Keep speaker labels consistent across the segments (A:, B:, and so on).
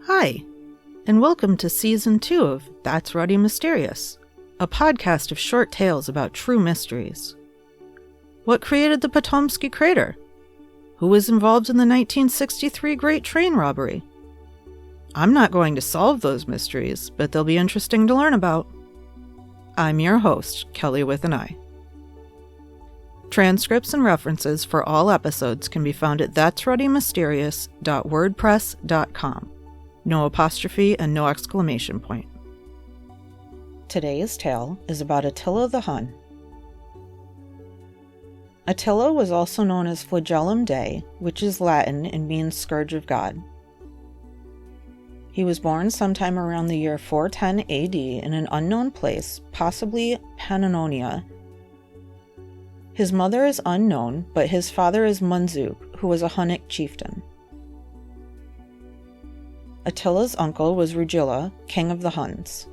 A: Hi, and welcome to Season 2 of That's Ruddy Mysterious, a podcast of short tales about true mysteries. What created the Potomsky Crater? Who was involved in the 1963 Great Train Robbery? I'm not going to solve those mysteries, but they'll be interesting to learn about. I'm your host, Kelly with an I. Transcripts and references for all episodes can be found at that'sruddymysterious.wordpress.com. No apostrophe and no exclamation point. Today's tale is about Attila the Hun. Attila was also known as Flagellum Dei, which is Latin and means Scourge of God. He was born sometime around the year 410 AD in an unknown place, possibly Pannonia. His mother is unknown, but his father is Munzuk, who was a Hunnic chieftain. Attila's uncle was Rugila, king of the Huns.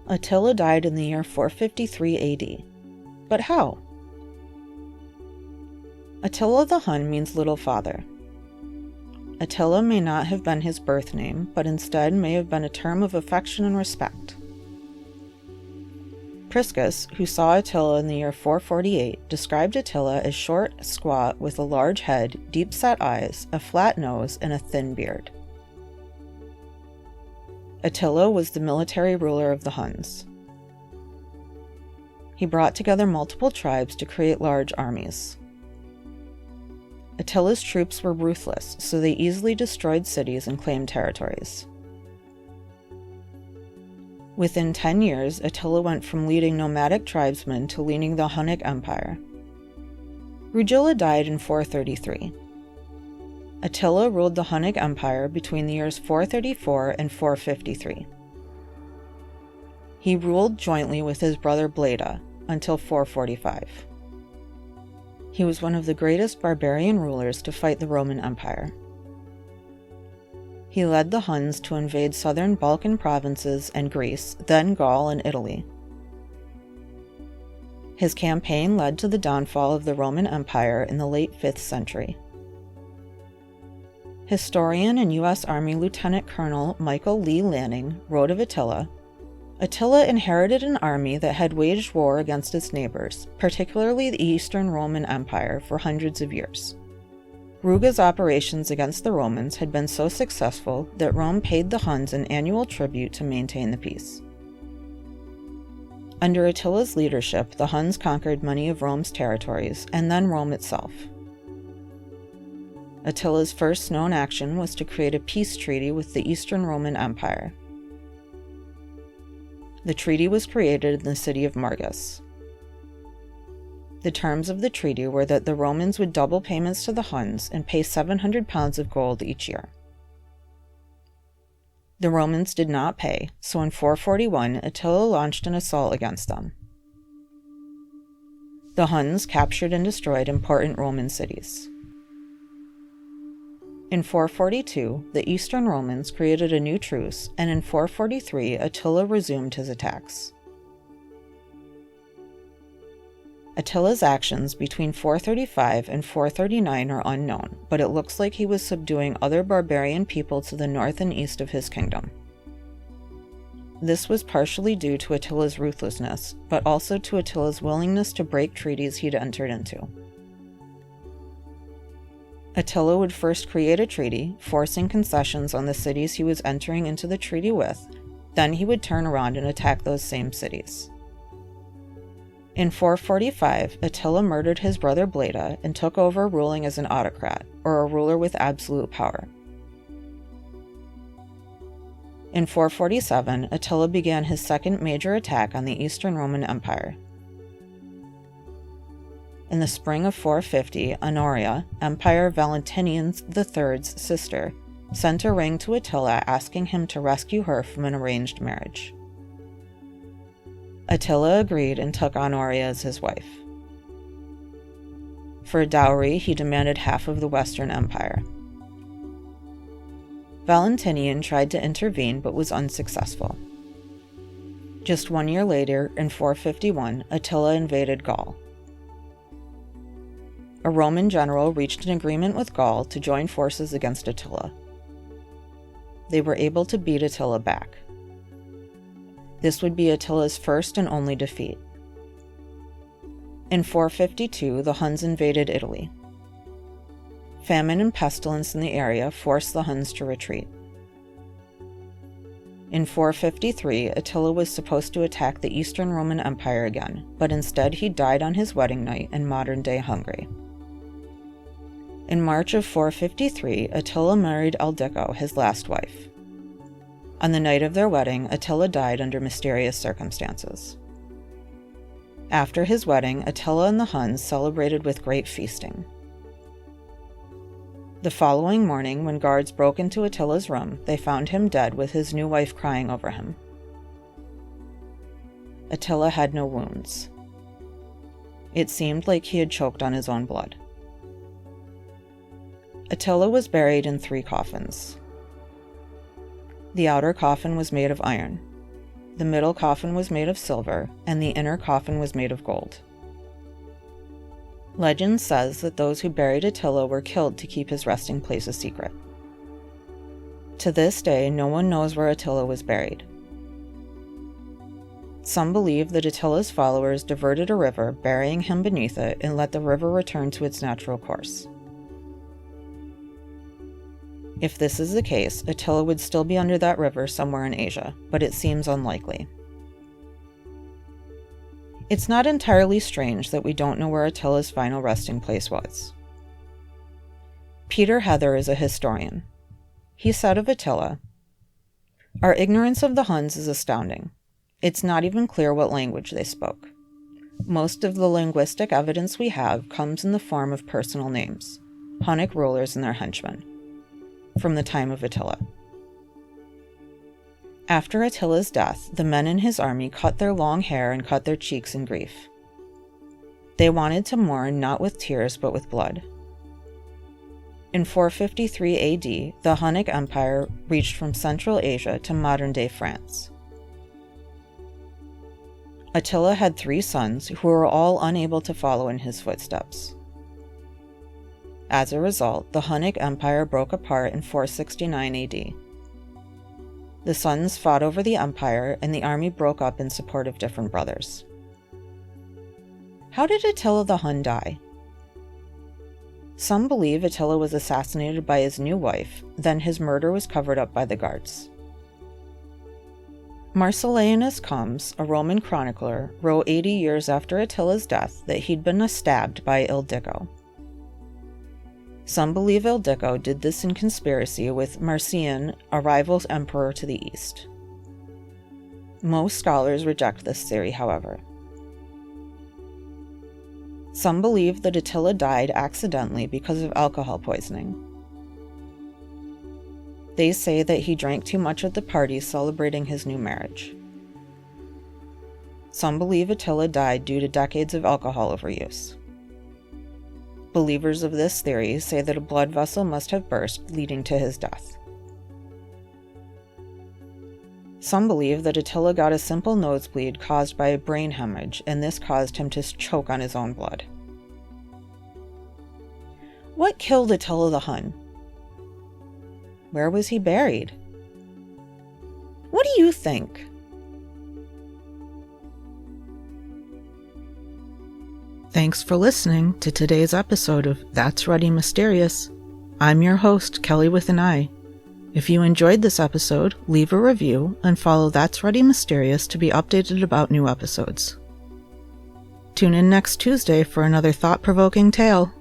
A: Attila died in the year 453 AD. But how? Attila the Hun means little father. Attila may not have been his birth name, but instead may have been a term of affection and respect. Priscus, who saw Attila in the year 448, described Attila as short, squat, with a large head, deep-set eyes, a flat nose, and a thin beard. Attila was the military ruler of the Huns. He brought together multiple tribes to create large armies. Attila's troops were ruthless, so they easily destroyed cities and claimed territories. Within 10 years, Attila went from leading nomadic tribesmen to leading the Hunnic Empire. Rugila died in 433. Attila ruled the Hunnic Empire between the years 434 and 453. He ruled jointly with his brother Bleda until 445. He was one of the greatest barbarian rulers to fight the Roman Empire. He led the Huns to invade southern Balkan provinces and Greece, then Gaul and Italy. His campaign led to the downfall of the Roman Empire in the late 5th century. Historian and U.S. Army Lieutenant Colonel Michael Lee Lanning wrote of Attila, "Attila inherited an army that had waged war against its neighbors, particularly the Eastern Roman Empire, for hundreds of years. Ruga's operations against the Romans had been so successful that Rome paid the Huns an annual tribute to maintain the peace. Under Attila's leadership, the Huns conquered many of Rome's territories, and then Rome itself. Attila's first known action was to create a peace treaty with the Eastern Roman Empire. The treaty was created in the city of Margus. The terms of the treaty were that the Romans would double payments to the Huns and pay 700 pounds of gold each year. The Romans did not pay, so in 441 Attila launched an assault against them. The Huns captured and destroyed important Roman cities. In 442, the Eastern Romans created a new truce, and in 443 Attila resumed his attacks. Attila's actions between 435 and 439 are unknown, but it looks like he was subduing other barbarian people to the north and east of his kingdom. This was partially due to Attila's ruthlessness, but also to Attila's willingness to break treaties he'd entered into. Attila would first create a treaty, forcing concessions on the cities he was entering into the treaty with, then he would turn around and attack those same cities. In 445, Attila murdered his brother Bleda and took over ruling as an autocrat, or a ruler with absolute power. In 447, Attila began his second major attack on the Eastern Roman Empire. In the spring of 450, Honoria, Emperor Valentinian III's sister, sent a ring to Attila asking him to rescue her from an arranged marriage. Attila agreed and took Honoria as his wife. For a dowry, he demanded half of the Western Empire. Valentinian tried to intervene but was unsuccessful. Just 1 year later, in 451, Attila invaded Gaul. A Roman general reached an agreement with Gaul to join forces against Attila. they were able to beat Attila back. This would be Attila's first and only defeat. In 452, the Huns invaded Italy. Famine and pestilence in the area forced the Huns to retreat. In 453, Attila was supposed to attack the Eastern Roman Empire again, but instead he died on his wedding night in modern-day Hungary. In March of 453, Attila married Ildiko, his last wife. On the night of their wedding, Attila died under mysterious circumstances. After his wedding, Attila and the Huns celebrated with great feasting. The following morning, when guards broke into Attila's room, they found him dead with his new wife crying over him. Attila had no wounds. It seemed like he had choked on his own blood. Attila was buried in 3 coffins. The outer coffin was made of iron, the middle coffin was made of silver, and the inner coffin was made of gold. Legend says that those who buried Attila were killed to keep his resting place a secret. To this day, no one knows where Attila was buried. Some believe that Attila's followers diverted a river, burying him beneath it, and let the river return to its natural course. If this is the case, Attila would still be under that river somewhere in Asia, but it seems unlikely. It's not entirely strange that we don't know where Attila's final resting place was. Peter Heather is a historian. He said of Attila, "Our ignorance of the Huns is astounding. It's not even clear what language they spoke. Most of the linguistic evidence we have comes in the form of personal names, Hunnic rulers and their henchmen, from the time of Attila. After Attila's death, the men in his army cut their long hair and cut their cheeks in grief. They wanted to mourn not with tears but with blood. In 453 AD, the Hunnic Empire reached from Central Asia to modern-day France. Attila had 3 sons who were all unable to follow in his footsteps. As a result, the Hunnic Empire broke apart in 469 AD. The sons fought over the empire, and the army broke up in support of different brothers. How did Attila the Hun die? Some believe Attila was assassinated by his new wife, then his murder was covered up by the guards. Marcellianus Comes, a Roman chronicler, wrote 80 years after Attila's death that he'd been stabbed by Ildiko. Some believe Ildiko did this in conspiracy with Marcian, a rival emperor to the east. Most scholars reject this theory, however. Some believe that Attila died accidentally because of alcohol poisoning. They say that he drank too much at the party celebrating his new marriage. Some believe Attila died due to decades of alcohol overuse. Believers of this theory say that a blood vessel must have burst, leading to his death. Some believe that Attila got a simple nosebleed caused by a brain hemorrhage, and this caused him to choke on his own blood. What killed Attila the Hun? Where was he buried? What do you think? Thanks for listening to today's episode of That's Ruddy Mysterious. I'm your host, Kelly with an I. If you enjoyed this episode, leave a review and follow That's Ruddy Mysterious to be updated about new episodes. Tune in next Tuesday for another thought-provoking tale.